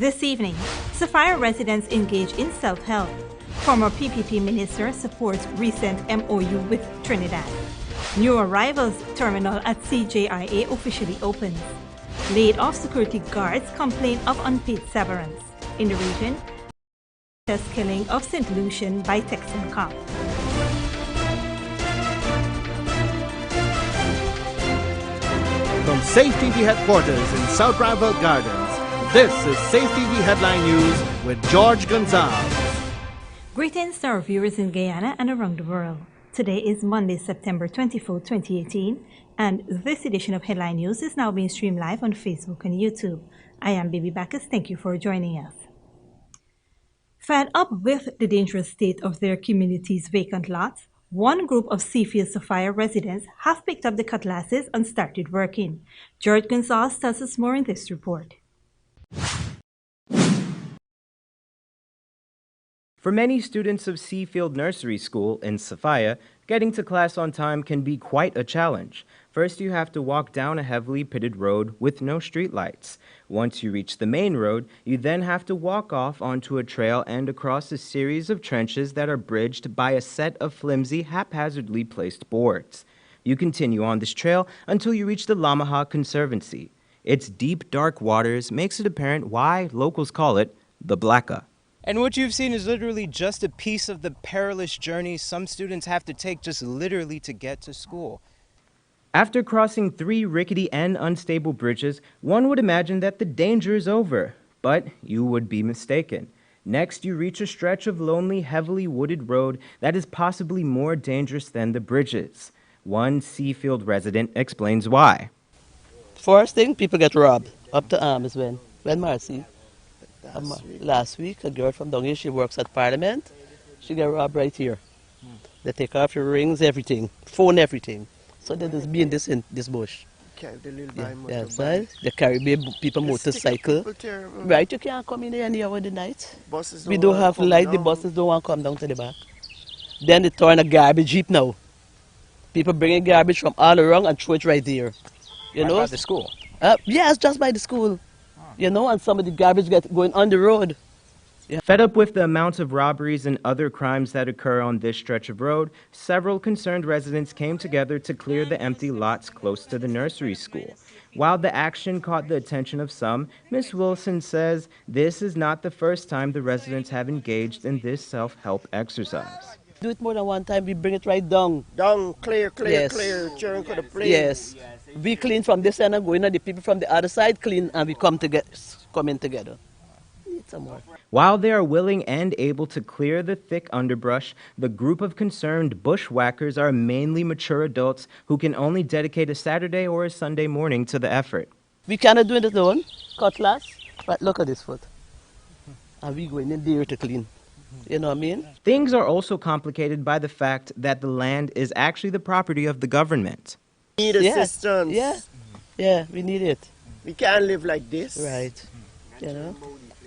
This evening, Sophia residents engage in self-help. Former PPP minister supports recent MOU with Trinidad. New arrivals terminal at CJIA officially opens. Laid-off security guards complain of unpaid severance. In the region, test killing of St. Lucian by Texan cop. From Safe TV headquarters in South Rival Gardens, this is Safe TV Headline News with George Gonzalez. Greetings to our viewers in Guyana and around the world. Today is Monday, September 24, 2018, and this edition of Headline News is now being streamed live on Facebook and YouTube. I am Baby Bacchus. Thank you for joining us. Fed up with the dangerous state of their community's vacant lots, one group of Sophia residents have picked up the cutlasses and started working. George Gonzalez tells us more in this report. For many students of Seafield Nursery School in Sophia, getting to class on time can be quite a challenge. First, you have to walk down a heavily pitted road with no streetlights. Once you reach the main road, you then have to walk off onto a trail and across a series of trenches that are bridged by a set of flimsy, haphazardly placed boards. You continue on this trail until you reach the Lamaha Conservancy. Its deep, dark waters makes it apparent why locals call it the Blacka. And what you've seen is literally just a piece of the perilous journey some students have to take just literally to get to school. After crossing 3 rickety and unstable bridges, one would imagine that the danger is over, but you would be mistaken. Next, you reach a stretch of lonely, heavily wooded road that is possibly more dangerous than the bridges. One Seafield resident explains why. First thing, people get robbed. Up to arms when Marcy. Last week, a girl from down here, she works at Parliament. She got robbed right here. They take off your rings, everything, phone, everything. So they just be in this bush. Carry the little right. They carry people motorcycle. Right, you can't come in here any hour of the night. We don't have light, the buses don't want to come down to the back. Then they turn a garbage heap now. People bringing garbage from all around and throw it right there. You know? By the school? Yes, just by the school. You know, and some of the garbage going on the road. Yeah. Fed up with the amounts of robberies and other crimes that occur on this stretch of road, several concerned residents came together to clear the empty lots close to the nursery school. While the action caught the attention of some, Ms. Wilson says this is not the first time the residents have engaged in this self-help exercise. Do it more than one time, we bring it right down. Down, clear, yes. Churn to the plane. Yes. We clean from this end and going on, the people from the other side clean, and we come in together. Need some more. While they are willing and able to clear the thick underbrush, the group of concerned bushwhackers are mainly mature adults who can only dedicate a Saturday or a Sunday morning to the effort. We cannot do it alone, cutlass, but look at this foot. And we going in there to clean. You know what I mean? Things are also complicated by the fact that the land is actually the property of the government. We need assistance. Yeah, we need it. We can't live like this. Right. You know?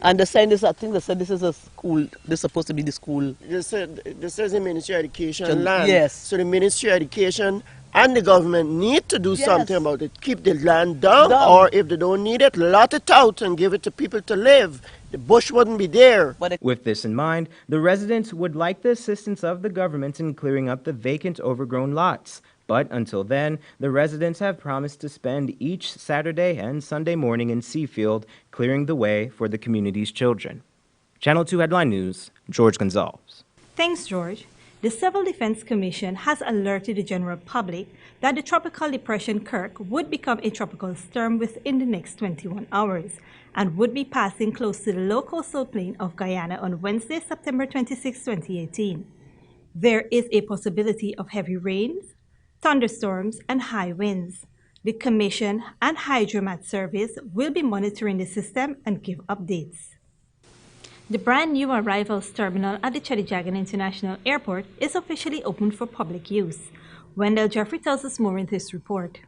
And the sign is, I think they said this is a school, this is supposed to be the school. This is the Ministry of Education land. Yes. So the Ministry of Education and the government need to do something about it. Keep the land down, or if they don't need it, lot it out and give it to people to live. The bush wouldn't be there. With this in mind, the residents would like the assistance of the government in clearing up the vacant, overgrown lots. But until then, the residents have promised to spend each Saturday and Sunday morning in Seafield clearing the way for the community's children. Channel 2 Headline News, George Gonzalez. Thanks, George. The Civil Defense Commission has alerted the general public that the tropical depression Kirk would become a tropical storm within the next 21 hours and would be passing close to the low coastal plain of Guyana on Wednesday, September 26, 2018. There is a possibility of heavy rains, thunderstorms, and high winds. The Commission and Hydromat Service will be monitoring the system and give updates. The brand new arrivals terminal at the Chedijagan International Airport is officially open for public use. Wendell Jeffrey tells us more in this report.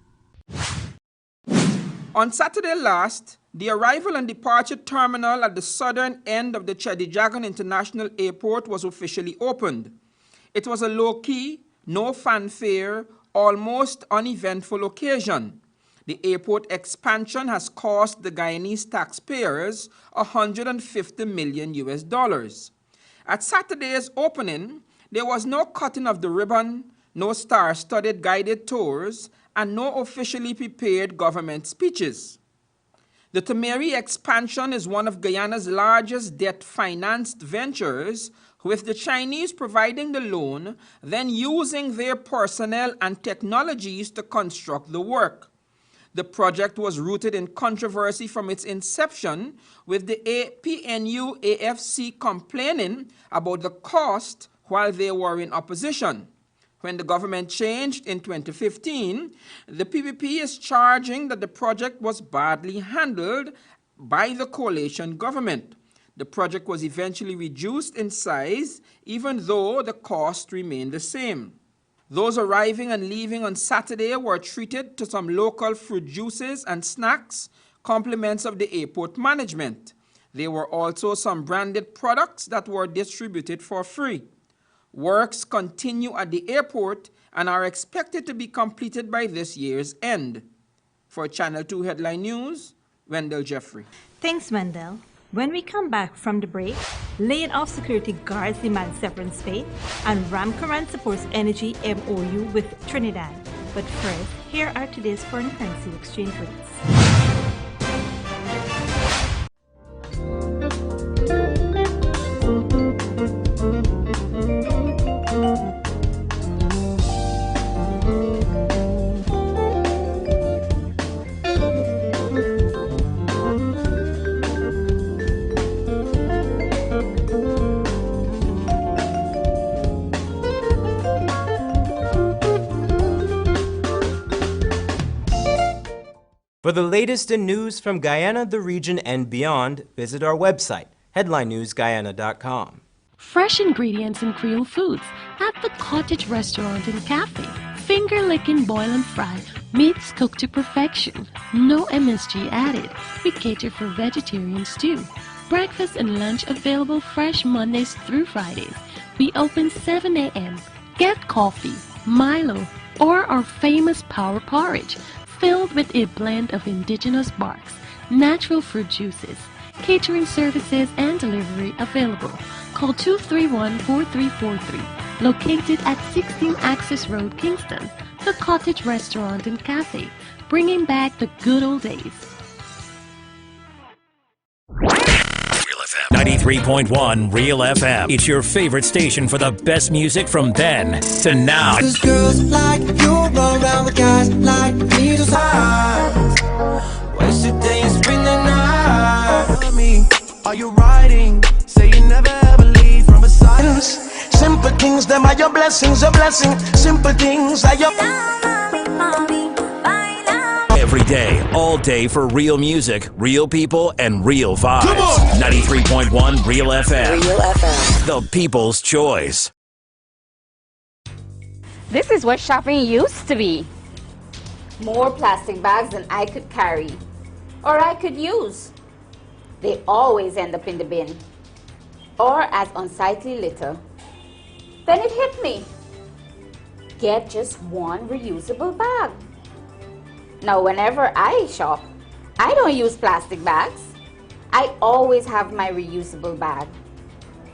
On Saturday last, the arrival and departure terminal at the southern end of the Chedijagan International Airport was officially opened. It was a low-key, no fanfare, almost uneventful occasion. The airport expansion has cost the Guyanese taxpayers $150 million US. At Saturday's opening, there was no cutting of the ribbon, no star-studded guided tours, and no officially prepared government speeches. The Temeri expansion is one of Guyana's largest debt-financed ventures, with the Chinese providing the loan, then using their personnel and technologies to construct the work. The project was rooted in controversy from its inception, with the PNU-AFC complaining about the cost while they were in opposition. When the government changed in 2015, the PPP is charging that the project was badly handled by the coalition government. The project was eventually reduced in size, even though the cost remained the same. Those arriving and leaving on Saturday were treated to some local fruit juices and snacks, compliments of the airport management. There were also some branded products that were distributed for free. Works continue at the airport and are expected to be completed by this year's end. For Channel 2 Headline News, Wendell Jeffrey. Thanks, Wendell. When we come back from the break, laying off security guards demand severance pay, and Ramcoran supports energy MOU with Trinidad. But first, here are today's foreign currency exchange rates. For the latest in news from Guyana, the region, and beyond, visit our website, headlinenewsguyana.com. Fresh ingredients and Creole foods at the Cottage Restaurant and Cafe. Finger-licking boil and fry, meats cooked to perfection. No MSG added. We cater for vegetarians too. Breakfast and lunch available fresh Mondays through Fridays. We open 7 a.m. Get coffee, Milo, or our famous power porridge, filled with a blend of indigenous barks, natural fruit juices. Catering services and delivery available. Call 231-4343. Located at 16 Access Road, Kingston. The Cottage Restaurant and Cafe, bringing back the good old days. 93.1 Real FM. It's your favorite station for the best music from then to now. 'Cause girls like you run around with guys like me to side. Waste a day and spend the night. Me, are you riding? Say you never ever leave from beside us. Simple things, them are your blessings, a blessing. Simple things are your. Every day, all day for real music, real people, and real vibes. Come on! 93.1 Real FM. Real FM. The people's choice. This is what shopping used to be. More plastic bags than I could carry, or I could use. They always end up in the bin, or as unsightly litter. Then it hit me. Get just one reusable bag. Now, whenever I shop, I don't use plastic bags. I always have my reusable bag.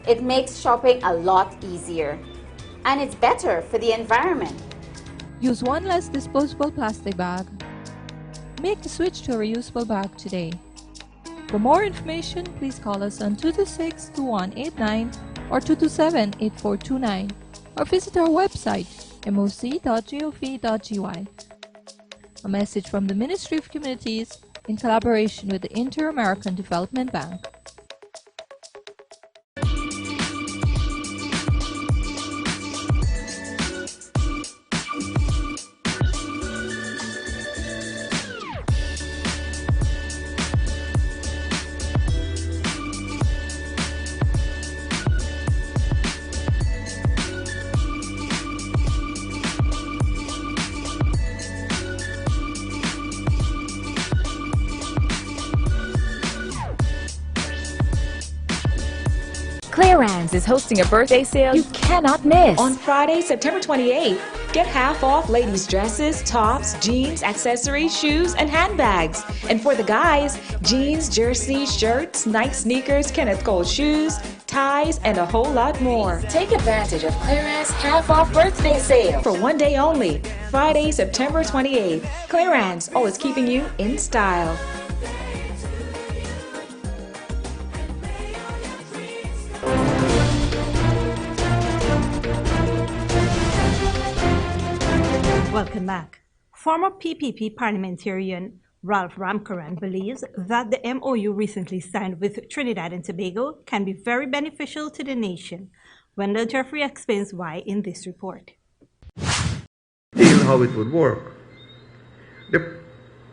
It makes shopping a lot easier, and it's better for the environment. Use one less disposable plastic bag. Make the switch to a reusable bag today. For more information, please call us on 226-2189 or 227-8429 or visit our website moc.gov.gy. A message from the Ministry of Communities in collaboration with the Inter-American Development Bank. Clearance is hosting a birthday sale you cannot miss. On Friday, September 28th, Get half off ladies' dresses, tops, jeans, accessories, shoes, and handbags. And for the guys, jeans, jerseys, shirts, Nike sneakers, Kenneth Cole shoes, ties, and a whole lot more. Take advantage of clearance half-off birthday sale. For one day only, Friday, September 28th. Clearance, always keeping you in style. Welcome back. Former PPP parliamentarian Ralph Ramkaran believes that the MOU recently signed with Trinidad and Tobago can be very beneficial to the nation. Wendell Jeffrey explains why in this report. How it would work. The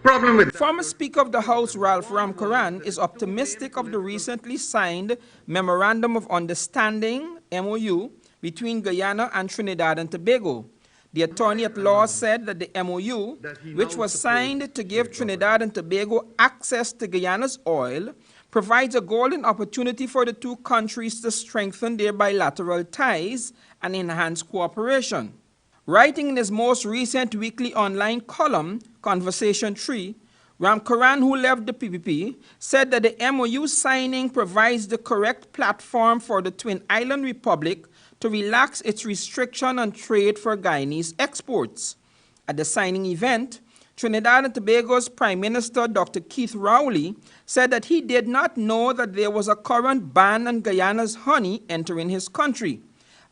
problem with Former Speaker of the House Ralph Ramkaran is optimistic of the recently signed Memorandum of Understanding MOU between Guyana and Trinidad and Tobago. The attorney at law said that the MOU, which was signed to give Trinidad and Tobago access to Guyana's oil, provides a golden opportunity for the two countries to strengthen their bilateral ties and enhance cooperation. Writing in his most recent weekly online column, Conversation 3, Ramkaran, who left the PPP, said that the MOU signing provides the correct platform for the Twin Island Republic to relax its restriction on trade for Guyanese exports. At the signing event, Trinidad and Tobago's Prime Minister Dr. Keith Rowley said that he did not know that there was a current ban on Guyana's honey entering his country.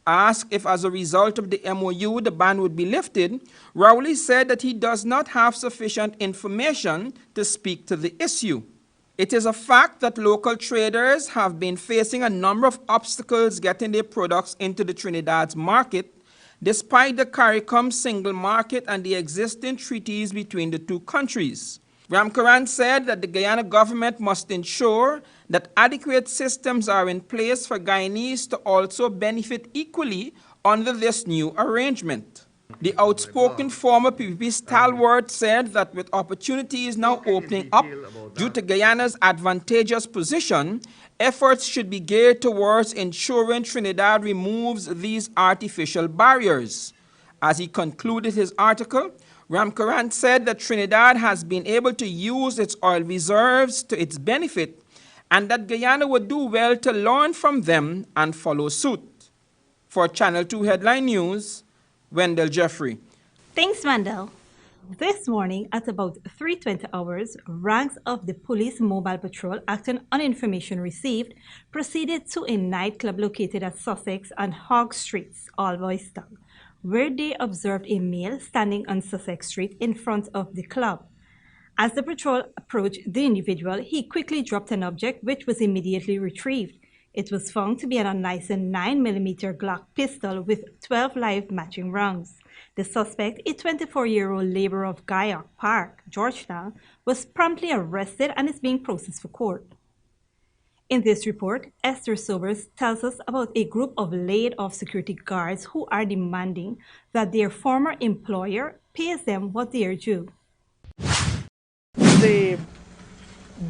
Asked if as a result of the MOU the ban would be lifted, Rowley said that he does not have sufficient information to speak to the issue. It is a fact that local traders have been facing a number of obstacles getting their products into the Trinidad's market, despite the CARICOM single market and the existing treaties between the two countries. Ramkaran said that the Guyana government must ensure that adequate systems are in place for Guyanese to also benefit equally under this new arrangement. The outspoken former PPP stalwart said that with opportunities now opening up due to Guyana's advantageous position, efforts should be geared towards ensuring Trinidad removes these artificial barriers. As he concluded his article, Ramkaran said that Trinidad has been able to use its oil reserves to its benefit and that Guyana would do well to learn from them and follow suit. For Channel 2 Headline News, Wendell Jeffrey. Thanks, Wendell. This morning at about 3:20 hours, ranks of the Police Mobile Patrol, acting on information received, proceeded to a nightclub located at Sussex and Hogg Streets, Alvoystone, where they observed a male standing on Sussex Street in front of the club. As the patrol approached the individual, he quickly dropped an object which was immediately retrieved. It was found to be an unlicensed 9mm Glock pistol with 12 live matching rounds. The suspect, a 24-year-old laborer of Guyac Park, Georgetown, was promptly arrested and is being processed for court. In this report, Esther Sobers tells us about a group of laid-off security guards who are demanding that their former employer pays them what they are due.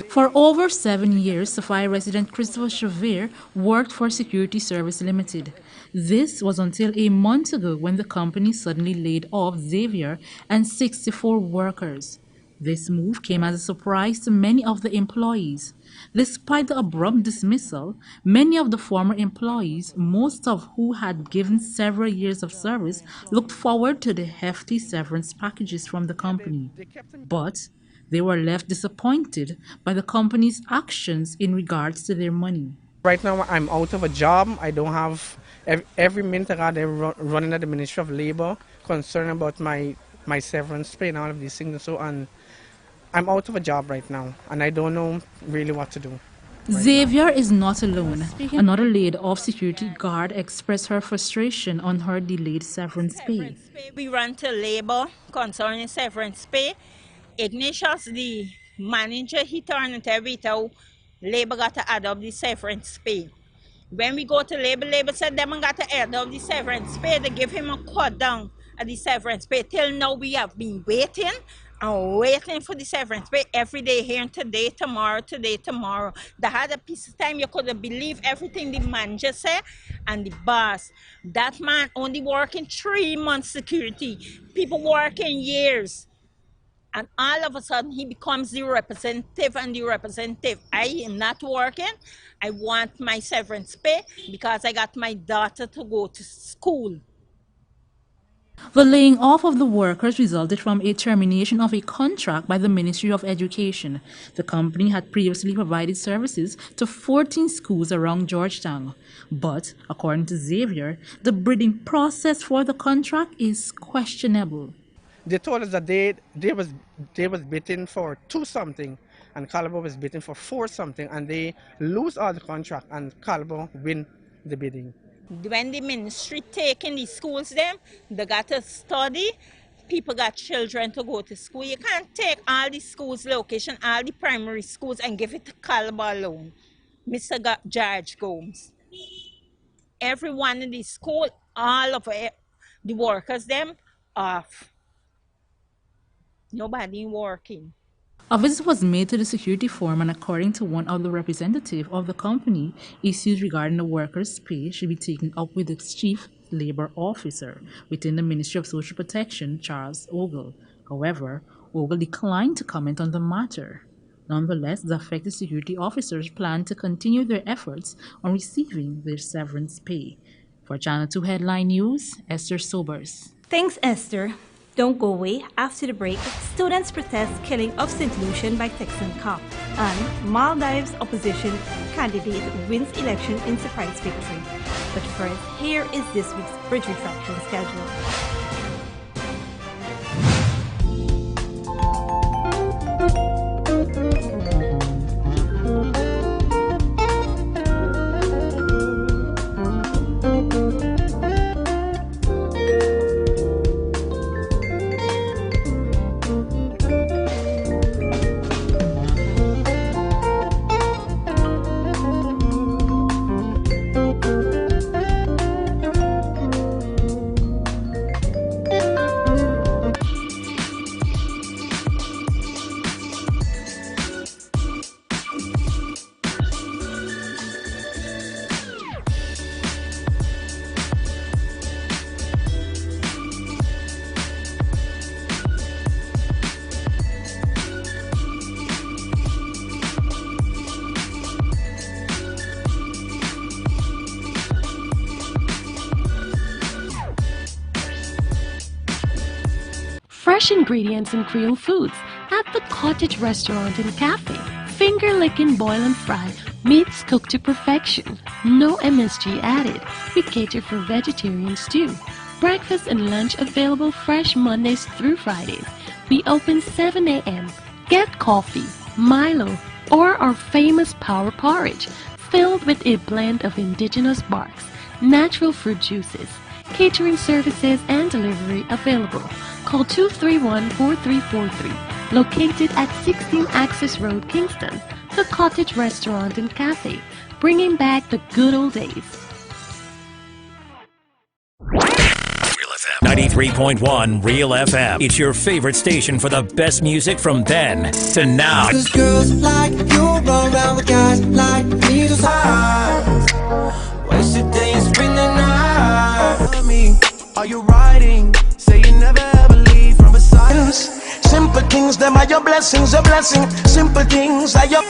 For over 7 years, Sophia resident Christopher Chavir worked for Security Service Limited. This was until a month ago when the company suddenly laid off Xavier and 64 workers. This move came as a surprise to many of the employees. Despite the abrupt dismissal, many of the former employees, most of who had given several years of service, looked forward to the hefty severance packages from the company. But they were left disappointed by the company's actions in regards to their money. Right now, I'm out of a job. I don't have every minute I got running at the Ministry of Labor, concerned about my severance pay and all of these things. So, and I'm out of a job right now, and I don't know really what to do. Xavier is not alone. Another laid-off security guard expressed her frustration on her delayed severance pay. We run to labor concerning severance pay. Ignatius, the manager, he turned it every time. Labor got to add up the severance pay. When we go to labor, labor said them got to add up the severance pay. They give him a cut down at the severance pay. Till now we have been waiting, and waiting for the severance pay every day, here today, tomorrow, today, tomorrow. They had a piece of time, you couldn't believe everything the manager said and the boss. That man only working 3 months security. People working years. And all of a sudden he becomes the representative and the representative. I am not working. I want my severance pay because I got my daughter to go to school. The laying off of the workers resulted from a termination of a contract by the Ministry of Education. The company had previously provided services to 14 schools around Georgetown. But, according to Xavier, the bidding process for the contract is questionable. They told us that they was bidding for 2 something and Caliber was bidding for 4 something, and they lose all the contract and Caliber win the bidding. When the ministry taking the schools them, they got to study. People got children to go to school. You can't take all the schools location, all the primary schools, and give it to Caliber alone. Mr. George Gomes. Everyone in the school, all of it, the workers them off. Nobody working. A visit was made to the security firm, and according to one of the representatives of the company, issues regarding the workers' pay should be taken up with the chief labor officer within the Ministry of Social Protection, Charles Ogle. However, Ogle declined to comment on the matter. Nonetheless, the affected security officers plan to continue their efforts on receiving their severance pay. For Channel 2 Headline News, Esther Sobers. Thanks, Esther. Don't go away. After the break, students protest killing of St. Lucian by Texan cop. And Maldives opposition candidate wins election in surprise victory. But first, here is this week's Bridge Refraction schedule. Fresh ingredients and Creole foods at the Cottage Restaurant and Cafe. Finger licking, boil and fry, meats cooked to perfection. No MSG added. We cater for vegetarians too. Breakfast and lunch available fresh Mondays through Fridays. We open 7 a.m. Get coffee, Milo, or our famous power porridge filled with a blend of indigenous barks, natural fruit juices. Catering services and delivery available. Call 231-4343. Located at 16 Access Road, Kingston. The Cottage Restaurant and Cafe. Bringing back the good old days. 93.1 Real FM. It's your favorite station for the best music from then to now. Cause girls like you run around with guys like me to sides. Waste a day and spend the night. Tell me, are you riding? Say you never ever leave from beside us. Simple things, them are your blessings, a blessing. Simple things are your...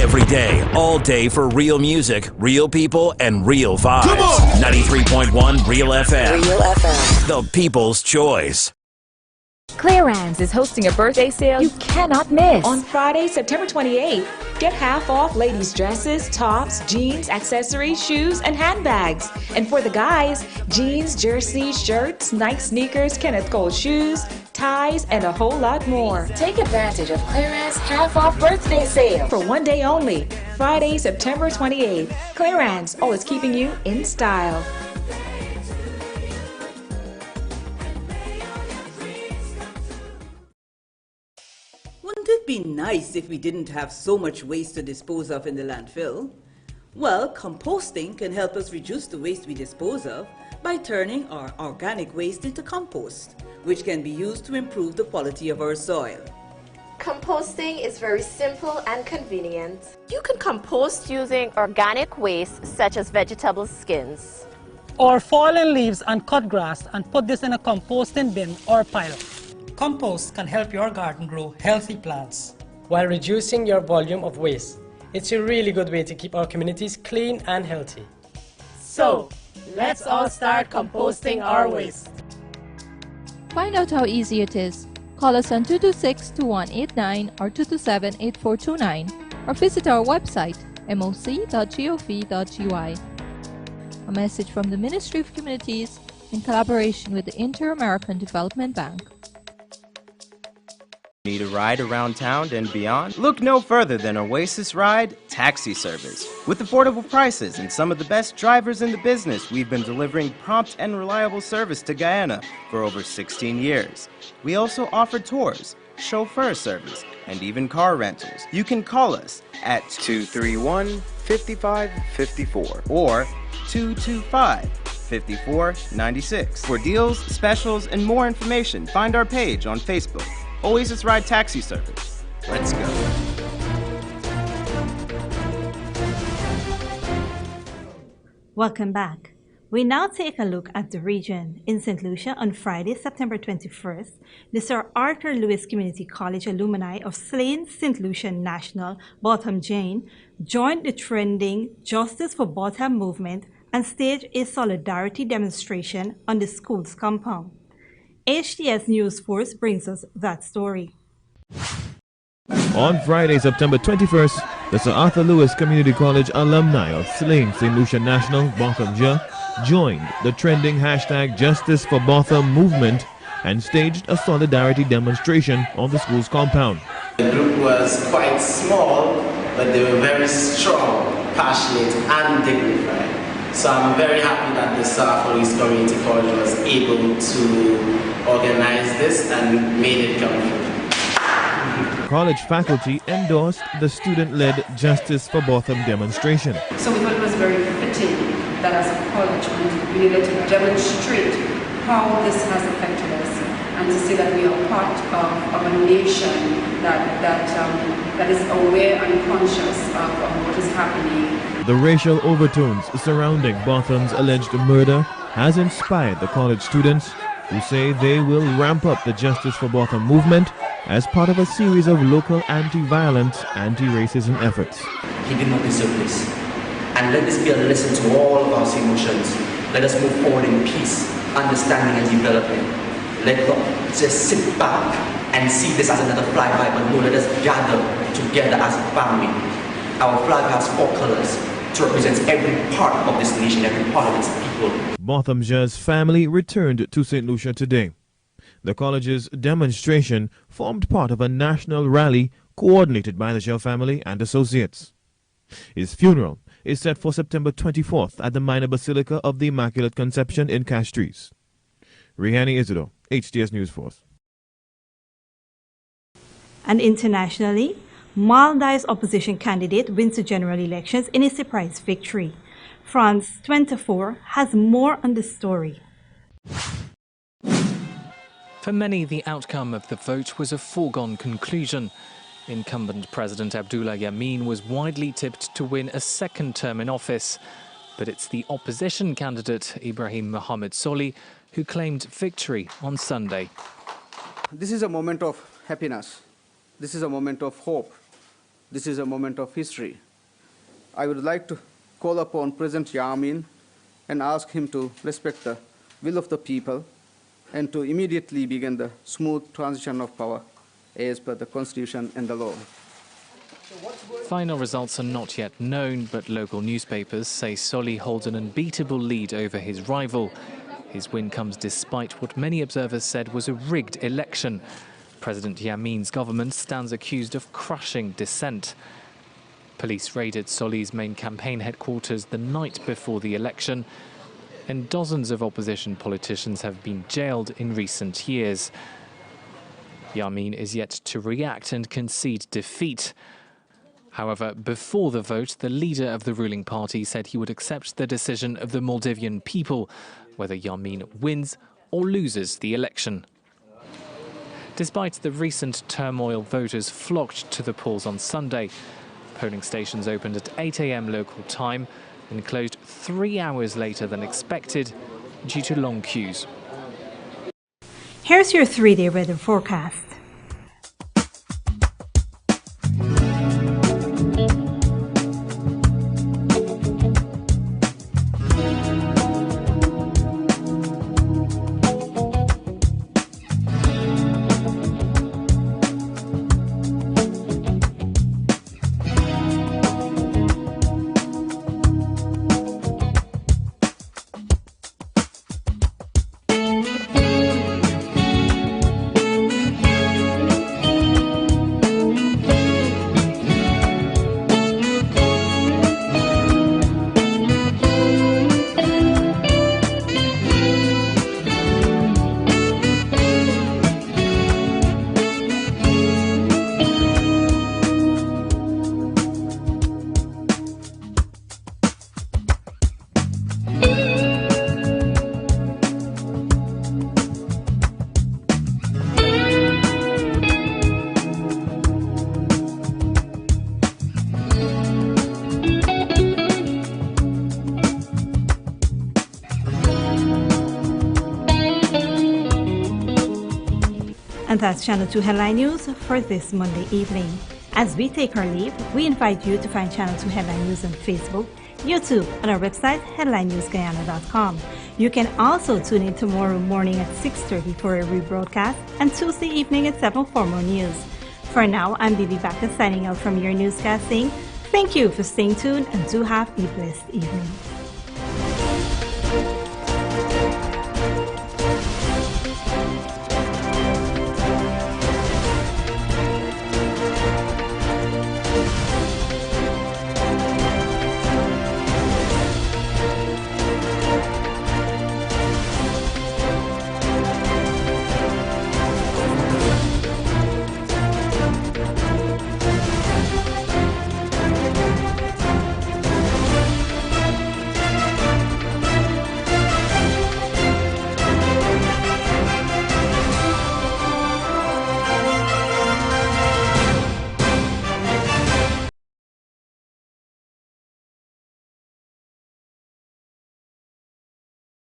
Every day, all day for real music, real people, and real vibes. Come on! 93.1 Real FM. Real FM. The People's Choice. Clearance is hosting a birthday sale you cannot miss. On Friday, September 28th, get half off ladies' dresses, tops, jeans, accessories, shoes, and handbags. And for the guys, jeans, jerseys, shirts, Nike sneakers, Kenneth Cole shoes, ties, and a whole lot more. Take advantage of Clearance half off birthday sale. For one day only, Friday, September 28th. Clearance, always keeping you in style. Wouldn't it be nice if we didn't have so much waste to dispose of in the landfill? Well, composting can help us reduce the waste we dispose of by turning our organic waste into compost. which can be used to improve the quality of our soil. Composting is very simple and convenient. You can compost using organic waste such as vegetable skins, or fallen leaves and cut grass and put this in a composting bin or pile. Compost can help your garden grow healthy plants while reducing your volume of waste. It's a really good way to keep our communities clean and healthy. So, let's all start composting our waste. Find out how easy it is. Call us on 226-2189 or 227-8429 or visit our website moc.gov.ui. A message from the Ministry of Communities in collaboration with the Inter-American Development Bank. Need a ride around town and beyond? Look no further than Oasis Ride Taxi Service. With affordable prices and some of the best drivers in the business, we've been delivering prompt and reliable service to Guyana for over 16 years. We also offer tours, chauffeur service, and even car rentals. You can call us at 231-5554 or 225-5496. For deals, specials, and more information, find our page on Facebook. Oasis Ride Taxi Service. Let's go. Welcome back. We now take a look at the region. In St. Lucia on Friday, September 21st, the Sir Arthur Lewis Community College alumni of slain St. Lucia national Botha Jane joined the trending Justice for Botha movement and staged a solidarity demonstration on the school's compound. HTS News Force brings us that story. On Friday, September 21st, the Sir Arthur Lewis Community College alumni of slain St. Lucia national Botha joined the trending hashtag Justice for Botha movement and staged a solidarity demonstration on the school's compound. The group was quite small, but they were very strong, passionate, and dignified. So I'm very happy that the South Police Community College was able to organize this and made it come true. College faculty endorsed the student-led Justice for Botha demonstration. So we thought it was very fitting that as a college we needed to demonstrate how this has affected us and to say that we are part of a nation that is aware and conscious of what is happening. The racial overtones surrounding Botham's alleged murder has inspired the college students who say they will ramp up the Justice for Botha movement as part of a series of local anti-violence, anti-racism efforts. He did not deserve this. And let this be a lesson to all of our emotions. Let us move forward in peace, understanding and development. Let not just sit back and see this as another flyby, but no, let us gather together as a family. Our flag has 4 colors to represent every part of this nation, every part of its people. Botham's family returned to St. Lucia today. The college's demonstration formed part of a national rally coordinated by the Shell family and associates. His funeral is set for September 24th at the Minor Basilica of the Immaculate Conception in Castries. Rihani Isidore, HTS News Force. And internationally, Maldives opposition candidate wins the general elections in a surprise victory. France 24 has more on the story. For many, the outcome of the vote was a foregone conclusion. Incumbent President Abdullah Yameen was widely tipped to win a second term in office. But it's the opposition candidate, Ibrahim Mohamed Solih, who claimed victory on Sunday. This is a moment of happiness. This is a moment of hope. This is a moment of history. I would like to call upon President Yameen and ask him to respect the will of the people and to immediately begin the smooth transition of power as per the Constitution and the law. Final results are not yet known, but local newspapers say Solih holds an unbeatable lead over his rival. His win comes despite what many observers said was a rigged election. President Yameen's government stands accused of crushing dissent. Police raided Solih's main campaign headquarters the night before the election, and dozens of opposition politicians have been jailed in recent years. Yameen is yet to react and concede defeat. However, before the vote, the leader of the ruling party said he would accept the decision of the Maldivian people, whether Yameen wins or loses the election. Despite the recent turmoil, voters flocked to the polls on Sunday. Polling stations opened at 8 a.m. local time and closed 3 hours later than expected due to long queues. Here's your 3-day weather forecast. And that's Channel 2 Headline News for this Monday evening. As we take our leave, we invite you to find Channel 2 Headline News on Facebook, YouTube, and our website, headlinenewsguyana.com. You can also tune in tomorrow morning at 6:30 for a rebroadcast and Tuesday evening at 7 for more news. For now, I'm Bibi Baka signing out from your newscast saying thank you for staying tuned and do have a blessed evening.